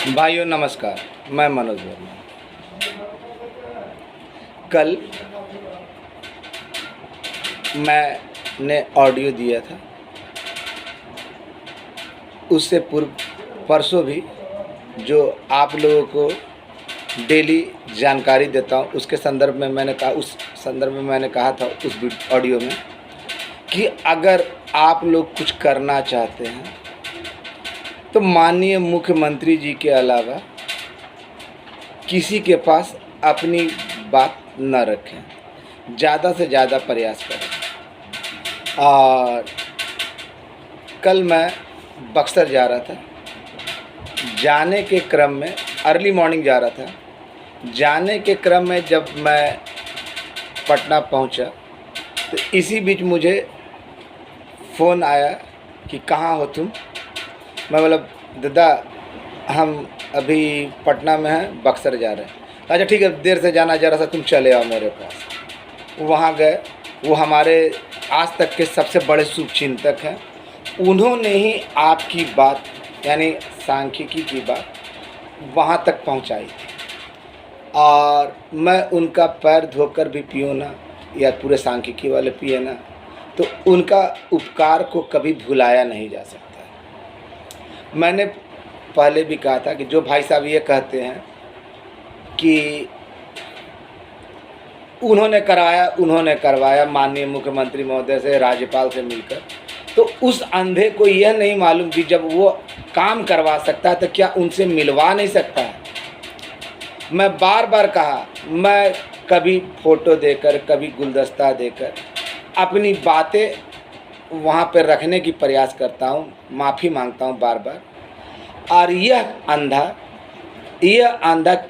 भाइयों नमस्कार। मैं मनोज वर्मा। कल मैंने ऑडियो दिया था, उससे पूर्व परसों भी जो आप लोगों को डेली जानकारी देता हूँ उसके संदर्भ में मैंने कहा था उस ऑडियो में कि अगर आप लोग कुछ करना चाहते हैं तो माननीय मुख्यमंत्री जी के अलावा किसी के पास अपनी बात न रखें, ज़्यादा से ज़्यादा प्रयास करें। और कल मैं बक्सर जा रहा था, जाने के क्रम में अर्ली मॉर्निंग जा रहा था, जाने के क्रम में जब मैं पटना पहुंचा तो इसी बीच मुझे फ़ोन आया कि कहाँ हो तुम। मैं बोला दादा हम अभी पटना में हैं, बक्सर जा रहे हैं। अच्छा ठीक है, देर से जाना जा रहा था, तुम चले आओ मेरे पास। वहाँ गए, वो हमारे आज तक के सबसे बड़े शुभचिंतक हैं। उन्होंने ही आपकी बात यानी सांख्यिकी की बात वहाँ तक पहुँचाई थी और मैं उनका पैर धोकर भी पियूँ ना या पूरे सांख्यिकी वाले पिए ना, तो उनका उपकार को कभी भुलाया नहीं जा सकता। मैंने पहले भी कहा था कि जो भाई साहब ये कहते हैं कि उन्होंने करवाया माननीय मुख्यमंत्री महोदय से, राज्यपाल से मिलकर, तो उस अंधे को यह नहीं मालूम कि जब वो काम करवा सकता है तो क्या उनसे मिलवा नहीं सकता है। मैं बार बार कहा, मैं कभी फ़ोटो देकर कभी गुलदस्ता देकर अपनी बातें वहाँ पर रखने की प्रयास करता हूँ, माफ़ी मांगता हूँ बार बार। और यह अंधा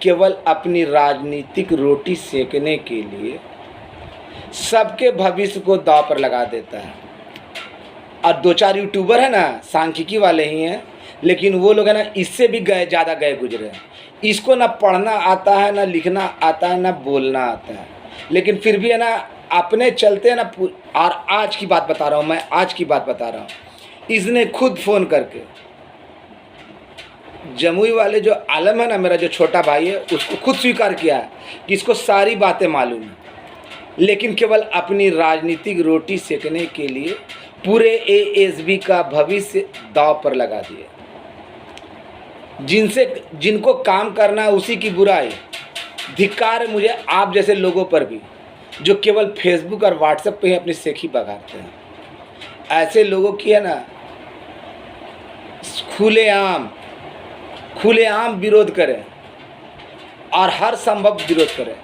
केवल अपनी राजनीतिक रोटी सेकने के लिए सबके भविष्य को दांव पर लगा देता है। और दो चार यूट्यूबर है ना, सांख्यिकी वाले ही हैं, लेकिन वो लोग है ना इससे भी ज़्यादा गए गुजरे हैं। इसको ना पढ़ना आता है, ना लिखना आता है, ना बोलना आता है, लेकिन फिर भी है ना अपने चलते हैं ना। और आज की बात बता रहा हूँ मैं, आज की बात बता रहा हूँ। इसने खुद फ़ोन करके जमुई वाले जो आलम है ना, मेरा जो छोटा भाई है, उसको खुद स्वीकार किया है कि इसको सारी बातें मालूम है, लेकिन केवल अपनी राजनीतिक रोटी सेकने के लिए पूरे एएसबी का भविष्य दांव पर लगा दिए। जिनको काम करना है उसी की बुराई। धिक्कार है मुझे आप जैसे लोगों पर भी, जो केवल फेसबुक और व्हाट्सएप पे ही अपनी सेखी बघारते हैं। ऐसे लोगों की है ना खुलेआम विरोध करें और हर संभव विरोध करें।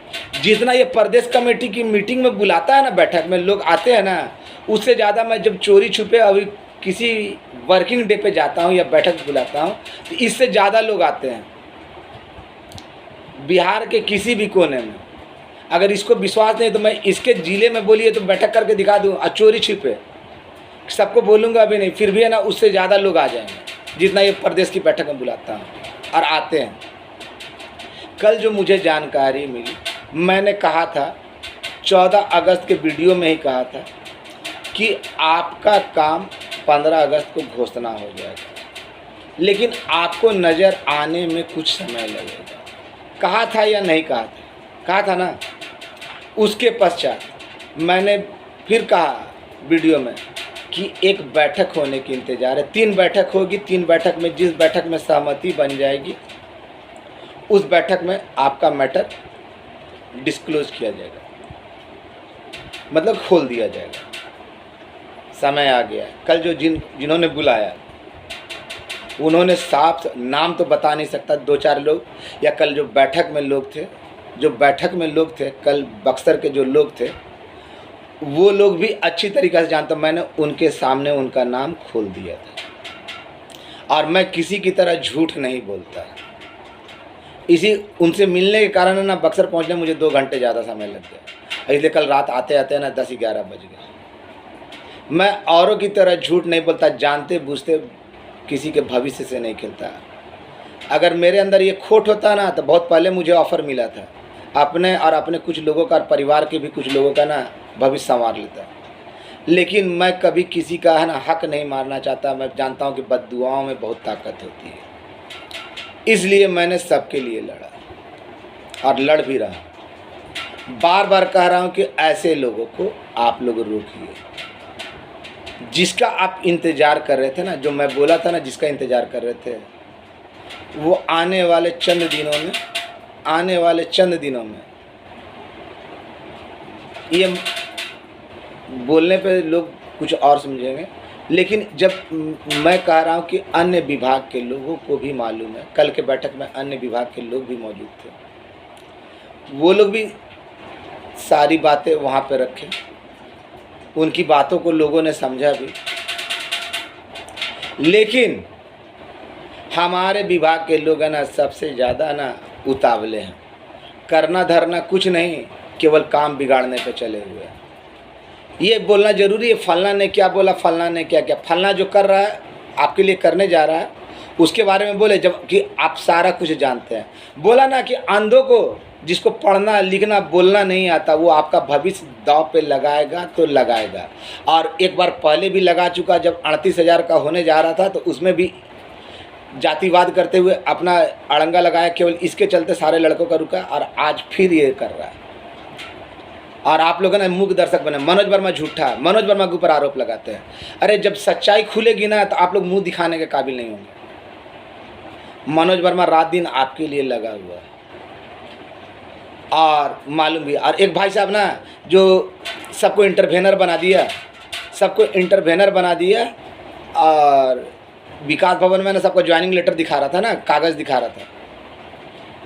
जितना ये प्रदेश कमेटी की मीटिंग में बुलाता है ना, बैठक में लोग आते हैं ना, उससे ज़्यादा मैं जब चोरी छुपे अभी किसी वर्किंग डे पे जाता हूँ या बैठक बुलाता हूँ तो इससे ज़्यादा लोग आते हैं। बिहार के किसी भी कोने में अगर इसको विश्वास नहीं तो मैं इसके ज़िले में बोलिए तो बैठक करके दिखा दूँ। और चोरी छिपे सबको बोलूँगा अभी नहीं, फिर भी है ना उससे ज़्यादा लोग आ जाएंगे जितना ये प्रदेश की बैठक में बुलाता हूँ और आते हैं। कल जो मुझे जानकारी मिली, मैंने कहा था 14 अगस्त के वीडियो में ही कहा था कि आपका काम 15 अगस्त को घोषणा हो जाएगा, लेकिन आपको नज़र आने में कुछ समय लगेगा। कहा था या नहीं कहा था? कहा था ना। उसके पश्चात मैंने फिर कहा वीडियो में कि एक बैठक होने की इंतज़ार है। 3 बैठक होगी, 3 बैठक में जिस बैठक में सहमति बन जाएगी उस बैठक में आपका मैटर डिस्क्लोज किया जाएगा, मतलब खोल दिया जाएगा। समय आ गया है। कल जो जिन्होंने बुलाया उन्होंने साफ नाम तो बता नहीं सकता, 2-4 लोग, या कल जो बैठक में लोग थे कल बक्सर के जो लोग थे वो लोग भी अच्छी तरीक़े से जानता। मैंने उनके सामने उनका नाम खोल दिया था और मैं किसी की तरह झूठ नहीं बोलता। उनसे मिलने के कारण है ना बक्सर पहुंचने मुझे 2 घंटे ज़्यादा समय लग गया, इसलिए कल रात आते आते ना 10-11 बज गए। मैं औरों की तरह झूठ नहीं बोलता, जानते बूझते किसी के भविष्य से नहीं खेलता। अगर मेरे अंदर ये खोट होता ना तो बहुत पहले मुझे ऑफ़र मिला था, अपने कुछ लोगों का, परिवार के भी कुछ लोगों का ना भविष्य संवार लेता। लेकिन मैं कभी किसी का है ना हक नहीं मारना चाहता। मैं जानता हूँ कि बद्दुआओं में बहुत ताकत होती है। इसलिए मैंने सबके लिए लड़ा और लड़ भी रहा। बार बार कह रहा हूँ कि ऐसे लोगों को आप लोग रोकिए। जिसका आप इंतज़ार कर रहे थे ना, जो मैं बोला था ना, जिसका इंतज़ार कर रहे थे, वो आने वाले चंद दिनों में ये बोलने पे लोग कुछ और समझेंगे, लेकिन जब मैं कह रहा हूँ कि अन्य विभाग के लोगों को भी मालूम है, कल के बैठक में अन्य विभाग के लोग भी मौजूद थे, वो लोग भी सारी बातें वहाँ पे रखें, उनकी बातों को लोगों ने समझा भी। लेकिन हमारे विभाग के लोग है ना, सबसे ज़्यादा ना उतावले हैं, करना धरना कुछ नहीं, केवल काम बिगाड़ने पे चले हुए हैं। ये बोलना ज़रूरी है, फलना ने क्या बोला, फलना ने क्या किया। फलना जो कर रहा है, आपके लिए करने जा रहा है, उसके बारे में बोले, जब कि आप सारा कुछ जानते हैं। बोला ना कि अंधों को, जिसको पढ़ना लिखना बोलना नहीं आता, वो आपका भविष्य दांव पे लगाएगा तो लगाएगा। और एक बार पहले भी लगा चुका, जब 38,000 का होने जा रहा था तो उसमें भी जातिवाद करते हुए अपना अड़ंगा लगाया, केवल इसके चलते सारे लड़कों का रुका, और आज फिर ये कर रहा है। और आप लोगों ने मूक दर्शक बने। मनोज वर्मा झूठा, मनोज वर्मा के ऊपर आरोप लगाते हैं। अरे जब सच्चाई खुलेगी ना, तो आप लोग मुंह दिखाने के काबिल नहीं होंगे। मनोज वर्मा रात दिन आपके लिए लगा हुआ है और मालूम भी। और एक भाई साहब ना, जो सबको इंटरवेनर बना दिया, और विकास भवन में ना सबको ज्वाइनिंग लेटर दिखा रहा था ना, कागज़ दिखा रहा था।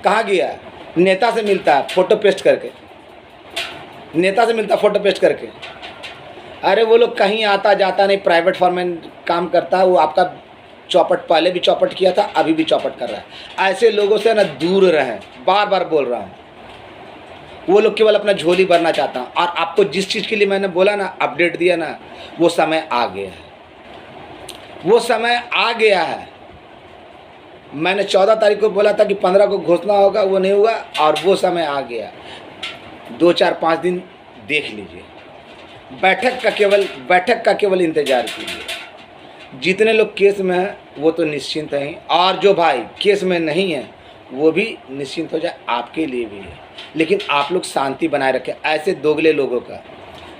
कहाँ गया? नेता से मिलता है फ़ोटो पेस्ट करके, अरे वो लोग कहीं आता जाता नहीं, प्राइवेट फर्म में काम करता है। वो आपका चौपट पहले भी चौपट किया था, अभी भी चौपट कर रहा है। ऐसे लोगों से ना दूर रहें, बार बार बोल रहा हूँ। वो लोग केवल अपना झोली भरना चाहता हूँ। और आपको जिस चीज़ के लिए मैंने बोला ना, अपडेट दिया ना, वो समय आ गया है। मैंने 14 तारीख को बोला था कि 15 को घोषणा होगा, वो नहीं हुआ, और वो समय आ गया। 2 4 5 दिन देख लीजिए, बैठक का केवल इंतज़ार कीजिए। जितने लोग केस में हैं वो तो निश्चिंत हैं, और जो भाई केस में नहीं है वो भी निश्चिंत हो जाए, आपके लिए भी है। लेकिन आप लोग शांति बनाए रखें ऐसे दोगले लोगों का,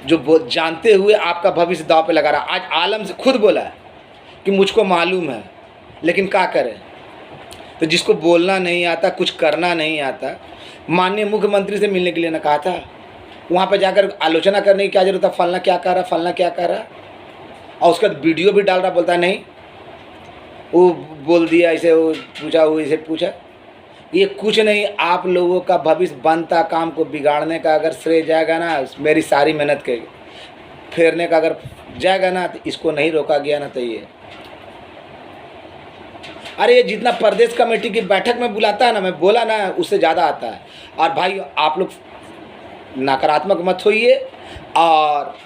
जो जानते हुए आपका भविष्य दांव पे लगा रहा। आज आलम से खुद बोला है कि मुझको मालूम है, लेकिन क्या करें। तो जिसको बोलना नहीं आता, कुछ करना नहीं आता, माननीय मुख्यमंत्री से मिलने के लिए ना कहा था, वहाँ पे जाकर आलोचना करने की क्या जरूरत है, फलना क्या कर रहा। और उसका वीडियो भी डाल रहा, बोलता है नहीं वो बोल दिया, ऐसे वो पूछा। ये कुछ नहीं, आप लोगों का भविष्य बनता काम को बिगाड़ने का अगर श्रेय जाएगा ना, मेरी सारी मेहनत के फेरने का अगर जाएगा ना, तो इसको नहीं रोका गया ना, तो ये अरे ये जितना प्रदेश कमेटी की बैठक में बुलाता है ना, मैं बोला ना, उससे ज़्यादा आता है। और भाई आप लोग नकारात्मक मत होइए। और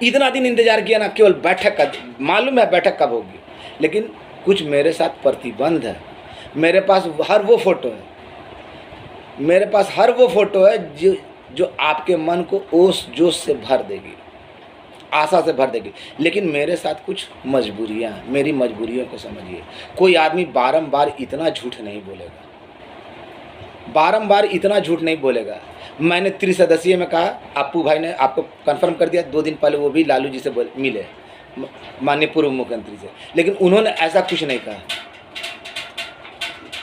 इतना दिन इंतज़ार किया ना, केवल बैठक का, मालूम है बैठक कब होगी, लेकिन कुछ मेरे साथ प्रतिबंध है। मेरे पास हर वो फ़ोटो है जो आपके मन को ओस जोश से भर देगी, आशा से भर देगी। लेकिन मेरे साथ कुछ मजबूरियाँ हैं, मेरी मजबूरियों को समझिए। कोई आदमी बारंबार इतना झूठ नहीं बोलेगा। मैंने त्रिसदस्यीय में कहा, अप्पू भाई ने आपको कंफर्म कर दिया, 2 दिन पहले वो भी लालू जी से मिले, माननीय पूर्व मुख्यमंत्री से, लेकिन उन्होंने ऐसा कुछ नहीं कहा।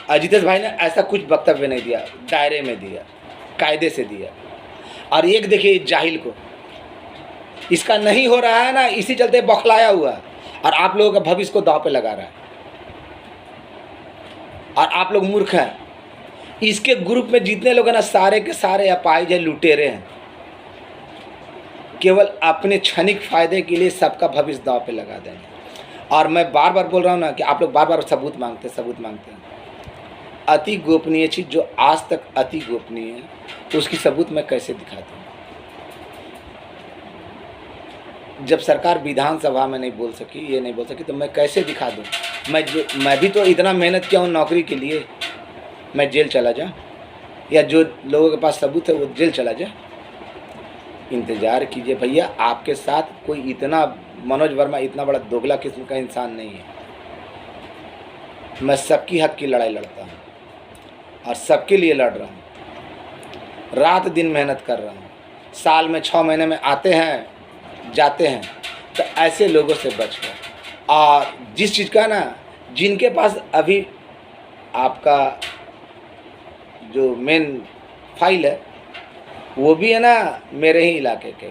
अजितेश भाई ने ऐसा कुछ वक्तव्य नहीं दिया, दायरे में दिया, कायदे से दिया। और एक देखिए जाहिल को, इसका नहीं हो रहा है ना, इसी चलते बौखलाया हुआ है, और आप लोगों का भविष्य को दांव पे लगा रहा है। और आप लोग मूर्ख हैं। इसके ग्रुप में जितने लोग हैं ना, सारे के सारे अपाहिज हैं, लुटेरे हैं, केवल अपने क्षणिक फायदे के लिए सबका भविष्य दांव पे लगा देंगे। और मैं बार बार बोल रहा हूँ ना कि आप लोग बार बार सबूत मांगते हैं। अति गोपनीय चीज़ जो आज तक अति गोपनीय है, तो उसकी सबूत मैं कैसे दिखा दूँ। जब सरकार विधानसभा में नहीं बोल सकी, ये नहीं बोल सकी, तो मैं कैसे दिखा दूँ। मैं भी तो इतना मेहनत किया हूँ नौकरी के लिए, मैं जेल चला जाऊँ, या जो लोगों के पास सबूत है वो जेल चला जाए। इंतज़ार कीजिए भैया, आपके साथ कोई इतना मनोज वर्मा इतना बड़ा दोगला किस्म का इंसान नहीं है। मैं सबकी हक की लड़ाई लड़ता हूँ और सबके लिए लड़ रहा हूँ, रात दिन मेहनत कर रहा हूँ। साल में 6 महीने में आते हैं जाते हैं, तो ऐसे लोगों से बचकर। और जिस चीज़ का ना, जिनके पास अभी आपका जो मेन फाइल है वो भी है ना मेरे ही इलाके के,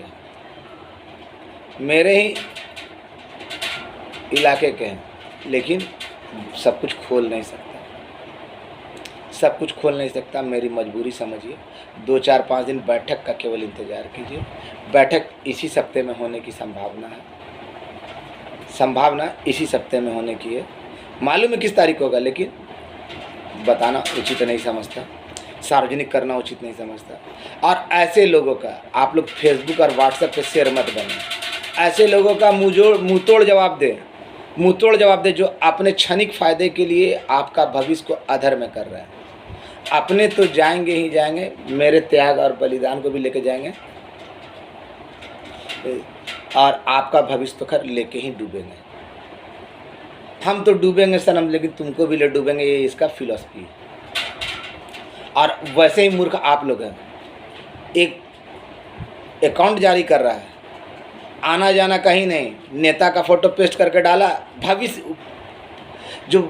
मेरे ही इलाके के हैं, लेकिन सब कुछ खोल नहीं सकता, सब कुछ खोल नहीं सकता। मेरी मजबूरी समझिए। 2-4-5 दिन बैठक का केवल इंतज़ार कीजिए। बैठक इसी सप्ते में होने की संभावना है, संभावना इसी सप्ते में होने की है। मालूम है किस तारीख होगा, लेकिन बताना उचित नहीं समझता, सार्वजनिक करना उचित नहीं समझता। और ऐसे लोगों का आप लोग फेसबुक और व्हाट्सएप पे शेयर मत बने। ऐसे लोगों का मुँह तोड़ जवाब दे, मुँह तोड़ जवाब दे, जो अपने क्षणिक फ़ायदे के लिए आपका भविष्य को अधर में कर रहे हैं। अपने तो जाएंगे ही जाएंगे, मेरे त्याग और बलिदान को भी लेके जाएंगे, और आपका भविष्य तो खैर लेके ही डूबेंगे। हम तो डूबेंगे सनम, लेकिन तुमको भी ले डूबेंगे, ये इसका फिलॉसफी है। और वैसे ही मूर्ख आप लोग हैं। एक अकाउंट जारी कर रहा है, आना जाना कहीं नहीं, नेता का फोटो पेस्ट करके डाला। भविष्य जो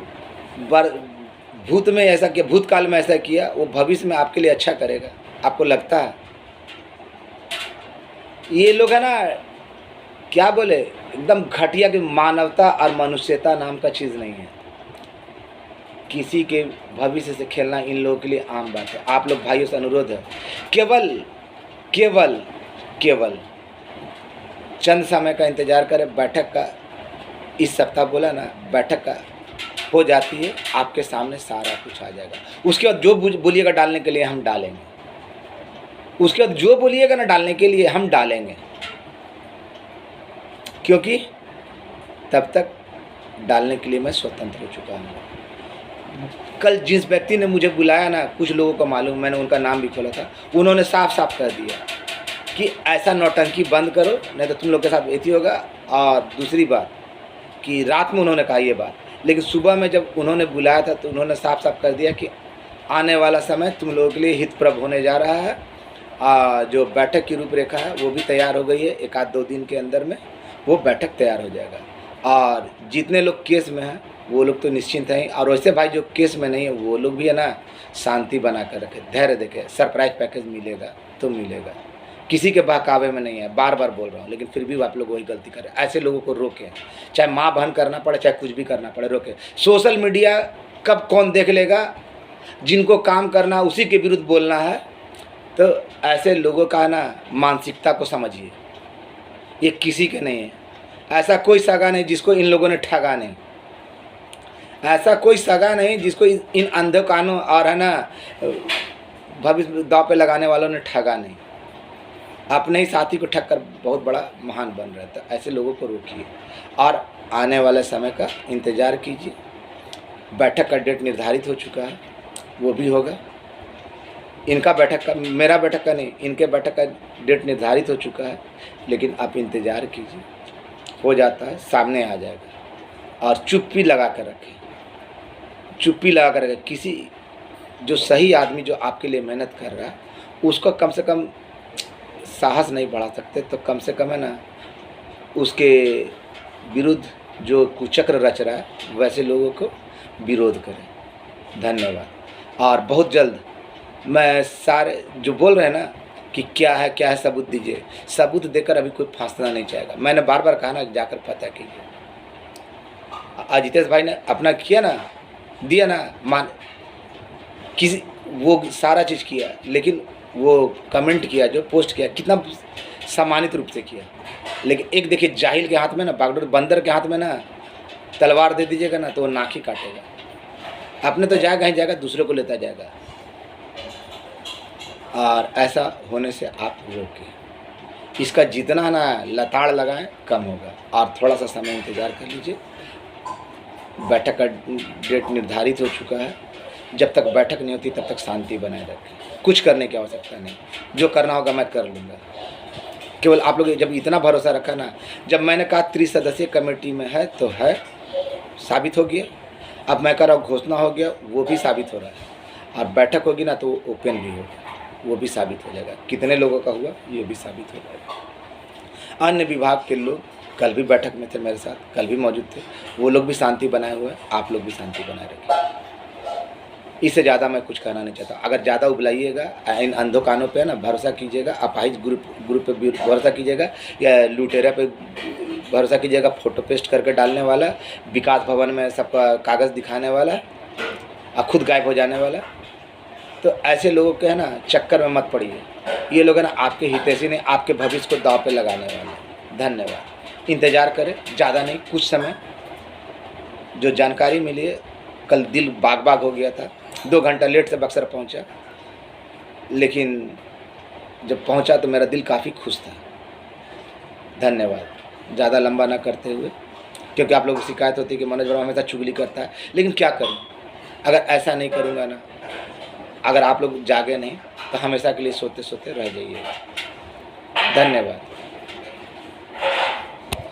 भूत में ऐसा किया, भूतकाल में ऐसा किया, वो भविष्य में आपके लिए अच्छा करेगा, आपको लगता है? ये लोग है ना, क्या बोले, एकदम घटिया की मानवता और मनुष्यता नाम का चीज़ नहीं है। किसी के भविष्य से खेलना इन लोगों के लिए आम बात है। आप लोग भाइयों से अनुरोध है, केवल केवल केवल चंद समय का इंतज़ार करें। बैठक का इस सप्ताह बोला ना, बैठक का हो जाती है, आपके सामने सारा कुछ आ जाएगा। उसके बाद जो बोलिएगा डालने के लिए हम डालेंगे, उसके बाद जो बोलिएगा ना डालने के लिए हम डालेंगे, क्योंकि तब तक डालने के लिए मैं स्वतंत्र हो चुका हूँ। कल जिस व्यक्ति ने मुझे बुलाया ना, कुछ लोगों को मालूम, मैंने उनका नाम भी खोला था, उन्होंने साफ साफ कह दिया कि ऐसा नौटंकी बंद करो, नहीं तो तुम लोग के साथ ऐसी होगा। और दूसरी बात कि रात में उन्होंने कहा ये बात, लेकिन सुबह में जब उन्होंने बुलाया था तो उन्होंने साफ साफ कर दिया कि आने वाला समय तुम लोगों के लिए हितप्रद होने जा रहा है। जो बैठक की रूपरेखा है वो भी तैयार हो गई है, 1-2 दिन के अंदर में वो बैठक तैयार हो जाएगा। और जितने लोग केस में हैं वो लोग तो निश्चिंत हैं, और वैसे भाई जो केस में नहीं है वो लोग भी है ना, शांति बना कर रखे, धैर्य देखे। सरप्राइज पैकेज मिलेगा तो मिलेगा, किसी के बहकावे में नहीं है। बार बार बोल रहा हूँ, लेकिन फिर भी आप लोग वही गलती करें। ऐसे लोगों को रोकें, चाहे माँ बहन करना पड़े, चाहे कुछ भी करना पड़े, रोकें। सोशल मीडिया कब कौन देख लेगा, जिनको काम करना उसी के विरुद्ध बोलना है। तो ऐसे लोगों का ना मानसिकता को समझिए, ये किसी के नहीं है। ऐसा कोई सगा नहीं जिसको इन लोगों ने ठगा नहीं, ऐसा कोई सगा नहीं जिसको इन अंधे कानों और है ना भविष्य दाव पे लगाने वालों ने ठगा नहीं। अपने ही साथी को ठग कर बहुत बड़ा महान बन रहा था। ऐसे लोगों को रोकिए और आने वाले समय का इंतज़ार कीजिए। बैठक का डेट निर्धारित हो चुका है, वो भी होगा। इनका बैठक का, मेरा बैठक का नहीं, इनके बैठक का डेट निर्धारित हो चुका है, लेकिन आप इंतज़ार कीजिए, हो जाता है, सामने आ जाएगा। और चुप्पी लगा कर रखें, चुप्पी लगा कर रखें। किसी जो सही आदमी जो आपके लिए मेहनत कर रहा है उसको कम से कम साहस नहीं बढ़ा सकते, तो कम से कम है ना उसके विरुद्ध जो कुचक्र रच रहा है वैसे लोगों को विरोध करें। धन्यवाद। और बहुत जल्द मैं सारे जो बोल रहे हैं ना कि क्या है सबूत दीजिए, सबूत देकर अभी कोई फांसना नहीं चाहेगा। मैंने बार बार कहा ना, जाकर पता कीजिए। अजितेश भाई ने अपना किया ना, दिया ना, मान किसी वो सारा चीज़ किया, लेकिन वो कमेंट किया, जो पोस्ट किया, कितना सम्मानित रूप से किया। लेकिन एक देखिए, जाहिल के हाथ में ना, बागडोर बंदर के हाथ में ना तलवार दे दीजिएगा ना तो वो नाक ही काटेगा। अपने तो जाएगा ही जाएगा, दूसरे को लेता जाएगा। और ऐसा होने से आप रोकें। इसका जितना ना लताड़ लगाएं कम होगा। और थोड़ा सा समय इंतज़ार कर लीजिए। बैठक का डेट निर्धारित हो चुका है। जब तक बैठक नहीं होती तब तक शांति बनाए रखें। कुछ करने की आवश्यकता नहीं, जो करना होगा मैं कर लूँगा। केवल आप लोग जब इतना भरोसा रखा ना, जब मैंने कहा 30 सदस्यीय कमेटी में है तो है, साबित हो गया। अब मैं कह रहा हूँ घोषणा हो गया, वो भी साबित हो रहा है, और बैठक होगी ना तो ओपन भी होगा, वो भी साबित हो जाएगा। कितने लोगों का हुआ ये भी साबित हो जाएगा। अन्य विभाग के लोग कल भी बैठक में थे मेरे साथ, कल भी मौजूद थे, वो लोग भी शांति बनाए हुए हैं, आप लोग भी शांति बनाए रखिए। इससे ज़्यादा मैं कुछ कहना नहीं चाहता। अगर ज़्यादा उबलाइएगा, इन अंधों कानों पे ना भरोसा कीजिएगा, अपाहिज ग्रुप पे भी भरोसा कीजिएगा, या लुटेरा पे भरोसा कीजिएगा, फ़ोटो पेस्ट करके डालने वाला, विकास भवन में सबका कागज़ दिखाने वाला और खुद गायब हो जाने वाला। तो ऐसे लोगों के है ना चक्कर में मत पड़िए। ये लोग है ना आपके हितैषी नहीं, आपके भविष्य को दांव पे लगाने वाले। धन्यवाद। इंतज़ार करें, ज़्यादा नहीं, कुछ समय। जो जानकारी मिली है, कल दिल बाग बाग हो गया था, 2 घंटा लेट से बक्सर पहुंचा, लेकिन जब पहुंचा तो मेरा दिल काफ़ी खुश था। धन्यवाद। ज़्यादा लंबा ना करते हुए, क्योंकि आप लोगों को शिकायत होती है कि मनोज वर्मा हमेशा चुगली करता है, लेकिन क्या करूं, अगर ऐसा नहीं करूंगा ना, अगर आप लोग जागे नहीं तो हमेशा के लिए सोते सोते रह जाइएगा। धन्यवाद।